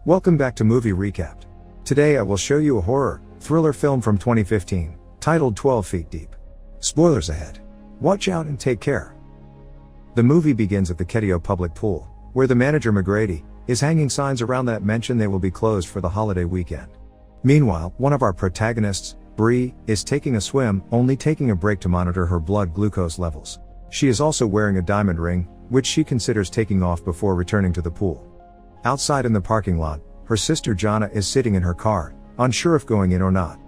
Welcome back to Movie Recapped. Today I will show you a horror, thriller film from 2015, titled 12 Feet Deep. Spoilers ahead. Watch out and take care. The movie begins at the Ketio public pool, where the manager McGrady is hanging signs around that mention they will be closed for the holiday weekend. Meanwhile, one of our protagonists, Bree, is taking a swim, only taking a break to monitor her blood glucose levels. She is also wearing a diamond ring, which she considers taking off before returning to the pool. Outside in the parking lot, her sister Jana is sitting in her car, unsure if going in or not.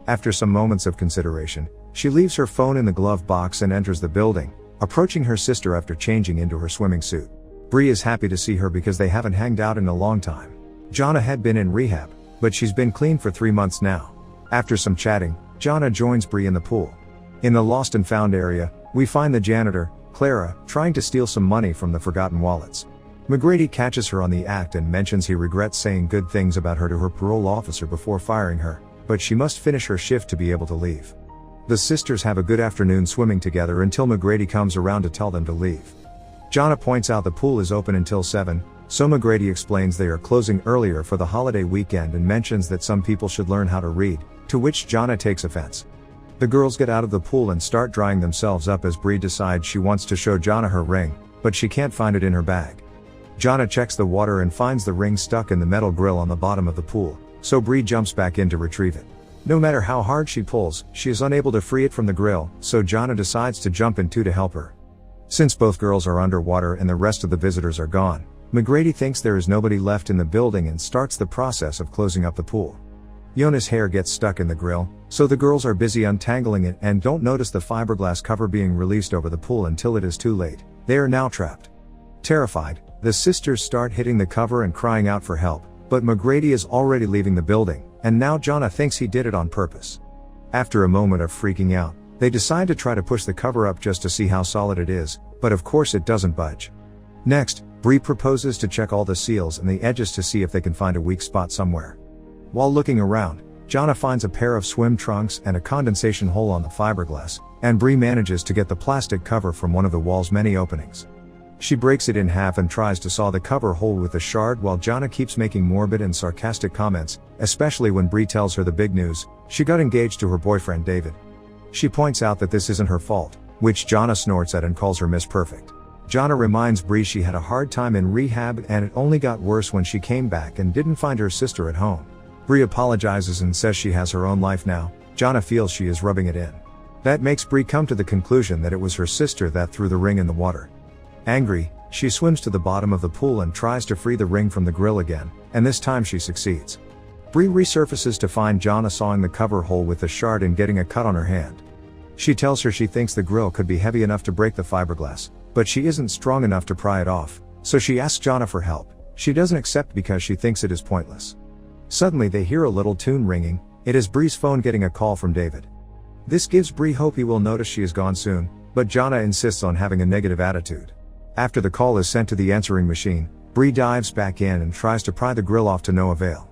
After some moments of consideration, she leaves her phone in the glove box and enters the building, approaching her sister after changing into her swimming suit. Bree is happy to see her because they haven't hanged out in a long time. Jana had been in rehab, but she's been clean for 3 months now. After some chatting, Jana joins Bree in the pool. In the lost and found area, we find the janitor, Clara, trying to steal some money from the forgotten wallets. McGrady catches her on the act and mentions he regrets saying good things about her to her parole officer before firing her, but she must finish her shift to be able to leave. The sisters have a good afternoon swimming together until McGrady comes around to tell them to leave. Jana points out the pool is open until 7, so McGrady explains they are closing earlier for the holiday weekend and mentions that some people should learn how to read, to which Jana takes offense. The girls get out of the pool and start drying themselves up as Bree decides she wants to show Jana her ring, but she can't find it in her bag. Jana checks the water and finds the ring stuck in the metal grill on the bottom of the pool, so Bree jumps back in to retrieve it. No matter how hard she pulls, she is unable to free it from the grill, so Jana decides to jump in too to help her. Since both girls are underwater and the rest of the visitors are gone, McGrady thinks there is nobody left in the building and starts the process of closing up the pool. Yona's hair gets stuck in the grill, so the girls are busy untangling it and don't notice the fiberglass cover being released over the pool until it is too late. They are now trapped. Terrified, the sisters start hitting the cover and crying out for help, but McGrady is already leaving the building, and now Jana thinks he did it on purpose. After a moment of freaking out, they decide to try to push the cover up just to see how solid it is, but of course it doesn't budge. Next, Bree proposes to check all the seals and the edges to see if they can find a weak spot somewhere. While looking around, Jana finds a pair of swim trunks and a condensation hole on the fiberglass, and Bree manages to get the plastic cover from one of the wall's many openings. She breaks it in half and tries to saw the cover hole with the shard while Jana keeps making morbid and sarcastic comments, especially when Bree tells her the big news: she got engaged to her boyfriend David. She points out that this isn't her fault, which Jana snorts at and calls her Miss Perfect. Jana reminds Bree she had a hard time in rehab and it only got worse when she came back and didn't find her sister at home. Bree apologizes and says she has her own life now. Jana feels she is rubbing it in. That makes Bree come to the conclusion that it was her sister that threw the ring in the water. Angry, she swims to the bottom of the pool and tries to free the ring from the grill again, and this time she succeeds. Bree resurfaces to find Jana sawing the cover hole with the shard and getting a cut on her hand. She tells her she thinks the grill could be heavy enough to break the fiberglass, but she isn't strong enough to pry it off, so she asks Jana for help. She doesn't accept because she thinks it is pointless. Suddenly they hear a little tune ringing. It is Bree's phone getting a call from David. This gives Bree hope he will notice she is gone soon, but Jana insists on having a negative attitude. After the call is sent to the answering machine, Bree dives back in and tries to pry the grill off to no avail.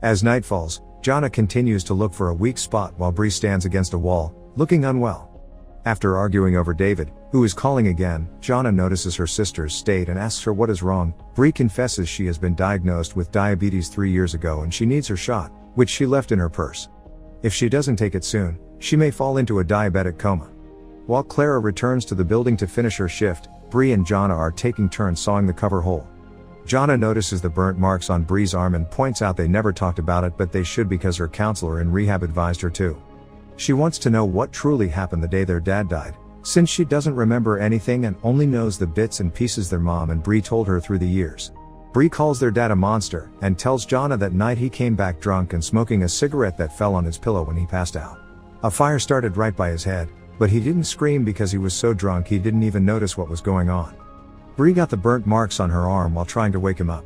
As night falls, Jana continues to look for a weak spot while Bree stands against a wall, looking unwell. After arguing over David, who is calling again, Jana notices her sister's state and asks her what is wrong. Bree confesses she has been diagnosed with diabetes 3 years ago and she needs her shot, which she left in her purse. If she doesn't take it soon, she may fall into a diabetic coma. While Clara returns to the building to finish her shift, Bree and Jana are taking turns sawing the cover hole. Jana notices the burnt marks on Bree's arm and points out they never talked about it, but they should because her counselor in rehab advised her to. She wants to know what truly happened the day their dad died, since she doesn't remember anything and only knows the bits and pieces their mom and Bree told her through the years. Bree calls their dad a monster and tells Jana that night he came back drunk and smoking a cigarette that fell on his pillow when he passed out. A fire started right by his head, but he didn't scream because he was so drunk he didn't even notice what was going on. Bree got the burnt marks on her arm while trying to wake him up.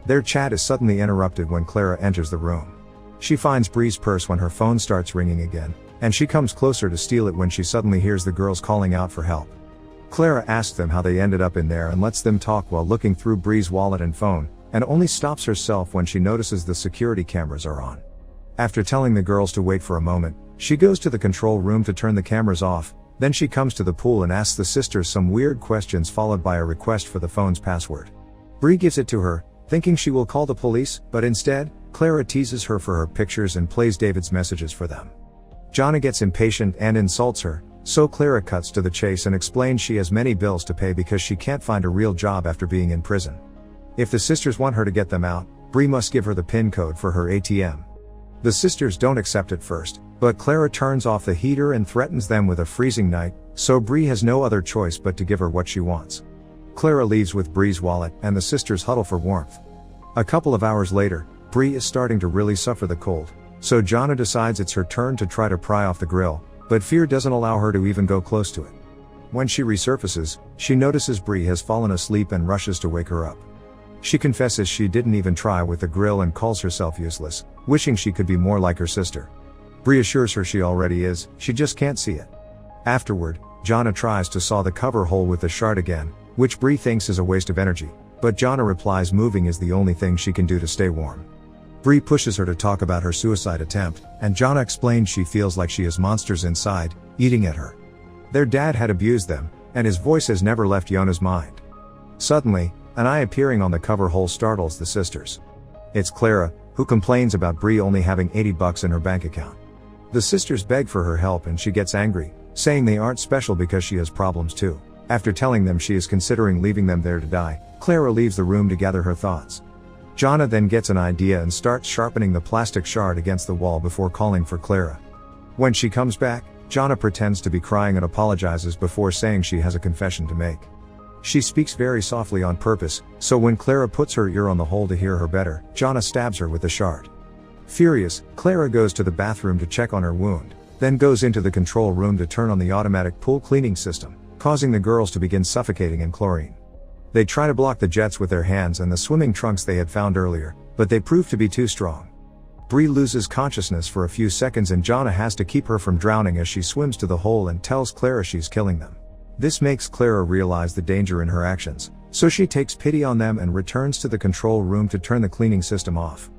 Their chat is suddenly interrupted when Clara enters the room. She finds Bree's purse when her phone starts ringing again, and she comes closer to steal it when she suddenly hears the girls calling out for help. Clara asks them how they ended up in there and lets them talk while looking through Bree's wallet and phone, and only stops herself when she notices the security cameras are on. After telling the girls to wait for a moment, she goes to the control room to turn the cameras off, then she comes to the pool and asks the sisters some weird questions followed by a request for the phone's password. Bree gives it to her, thinking she will call the police, but instead, Clara teases her for her pictures and plays David's messages for them. Jonna gets impatient and insults her, so Clara cuts to the chase and explains she has many bills to pay because she can't find a real job after being in prison. If the sisters want her to get them out, Bree must give her the PIN code for her ATM. The sisters don't accept it first, but Clara turns off the heater and threatens them with a freezing night, so Bree has no other choice but to give her what she wants. Clara leaves with Bree's wallet, and the sisters huddle for warmth. A couple of hours later, Bree is starting to really suffer the cold, so Jonna decides it's her turn to try to pry off the grill, but fear doesn't allow her to even go close to it. When she resurfaces, she notices Bree has fallen asleep and rushes to wake her up. She confesses she didn't even try with the grill and calls herself useless, wishing she could be more like her sister. Bree assures her she already is, she just can't see it. Afterward, Jonna tries to saw the cover hole with the shard again, which Bree thinks is a waste of energy, but Jonna replies moving is the only thing she can do to stay warm. Bree pushes her to talk about her suicide attempt, and Jonna explains she feels like she has monsters inside, eating at her. Their dad had abused them, and his voice has never left Jonna's mind. Suddenly, an eye appearing on the cover hole startles the sisters. It's Clara, who complains about Bree only having $80 in her bank account. The sisters beg for her help and she gets angry, saying they aren't special because she has problems too. After telling them she is considering leaving them there to die, Clara leaves the room to gather her thoughts. Jonna then gets an idea and starts sharpening the plastic shard against the wall before calling for Clara. When she comes back, Jonna pretends to be crying and apologizes before saying she has a confession to make. She speaks very softly on purpose, so when Clara puts her ear on the hole to hear her better, Jonna stabs her with the shard. Furious, Clara goes to the bathroom to check on her wound, then goes into the control room to turn on the automatic pool cleaning system, causing the girls to begin suffocating in chlorine. They try to block the jets with their hands and the swimming trunks they had found earlier, but they prove to be too strong. Bree loses consciousness for a few seconds and Jonna has to keep her from drowning as she swims to the hole and tells Clara she's killing them. This makes Clara realize the danger in her actions, so she takes pity on them and returns to the control room to turn the cleaning system off.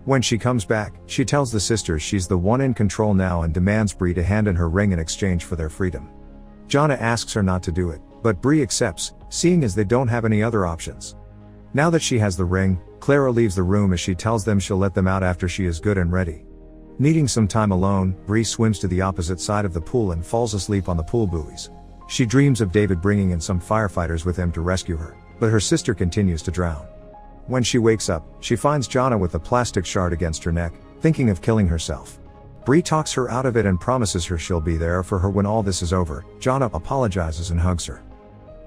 When she comes back, she tells the sisters she's the one in control now and demands Bree to hand in her ring in exchange for their freedom. Jonna asks her not to do it, but Bree accepts, seeing as they don't have any other options. Now that she has the ring, Clara leaves the room as she tells them she'll let them out after she is good and ready. Needing some time alone, Bree swims to the opposite side of the pool and falls asleep on the pool buoys. She dreams of David bringing in some firefighters with him to rescue her, but her sister continues to drown. When she wakes up, she finds Jonna with a plastic shard against her neck, thinking of killing herself. Bree talks her out of it and promises her she'll be there for her when all this is over. Jonna apologizes and hugs her.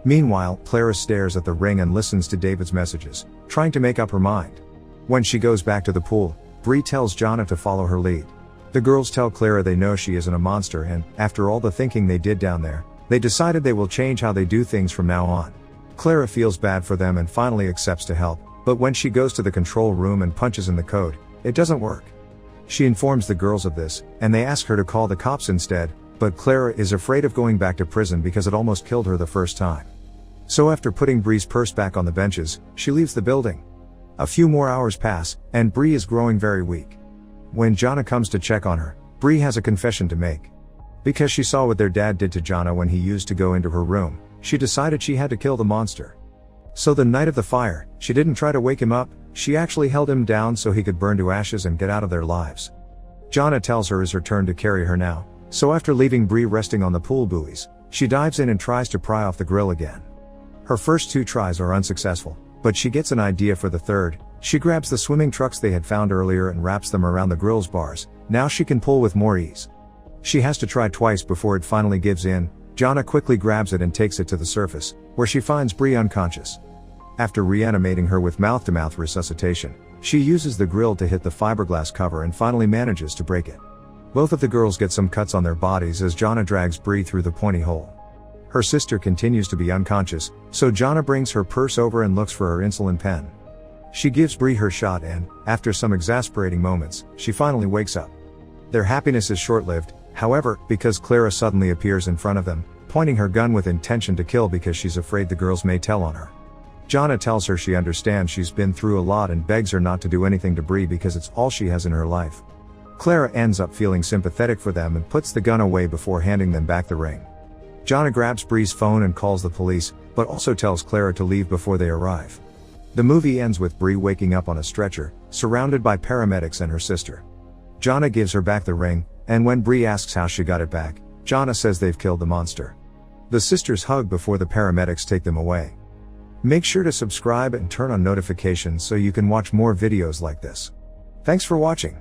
Meanwhile, Clara stares at the ring and listens to David's messages, trying to make up her mind. When she goes back to the pool, Bree tells Jonna to follow her lead. The girls tell Clara they know she isn't a monster and, after all the thinking they did down there, they decided they will change how they do things from now on. Clara feels bad for them and finally accepts to help, but when she goes to the control room and punches in the code, it doesn't work. She informs the girls of this, and they ask her to call the cops instead, but Clara is afraid of going back to prison because it almost killed her the first time. So after putting Bree's purse back on the benches, she leaves the building. A few more hours pass, and Bree is growing very weak. When Jonna comes to check on her, Bree has a confession to make. Because she saw what their dad did to Jonna when he used to go into her room, she decided she had to kill the monster. So the night of the fire, she didn't try to wake him up, she actually held him down so he could burn to ashes and get out of their lives. Jonna tells her it's her turn to carry her now, so after leaving Bree resting on the pool buoys, she dives in and tries to pry off the grill again. Her first 2 tries are unsuccessful, but she gets an idea for the third. She grabs the swimming trucks they had found earlier and wraps them around the grill's bars. Now she can pull with more ease. She has to try twice before it finally gives in. Jonna quickly grabs it and takes it to the surface, where she finds Bree unconscious. After reanimating her with mouth-to-mouth resuscitation, she uses the grill to hit the fiberglass cover and finally manages to break it. Both of the girls get some cuts on their bodies as Jonna drags Bree through the pointy hole. Her sister continues to be unconscious, so Jonna brings her purse over and looks for her insulin pen. She gives Bree her shot and, after some exasperating moments, she finally wakes up. Their happiness is short-lived, however, because Clara suddenly appears in front of them, pointing her gun with intention to kill because she's afraid the girls may tell on her. Jonna tells her she understands she's been through a lot and begs her not to do anything to Bree because it's all she has in her life. Clara ends up feeling sympathetic for them and puts the gun away before handing them back the ring. Jonna grabs Bree's phone and calls the police, but also tells Clara to leave before they arrive. The movie ends with Bree waking up on a stretcher, surrounded by paramedics and her sister. Jonna gives her back the ring, and when Bree asks how she got it back, Jonna says they've killed the monster. The sisters hug before the paramedics take them away. Make sure to subscribe and turn on notifications so you can watch more videos like this. Thanks for watching.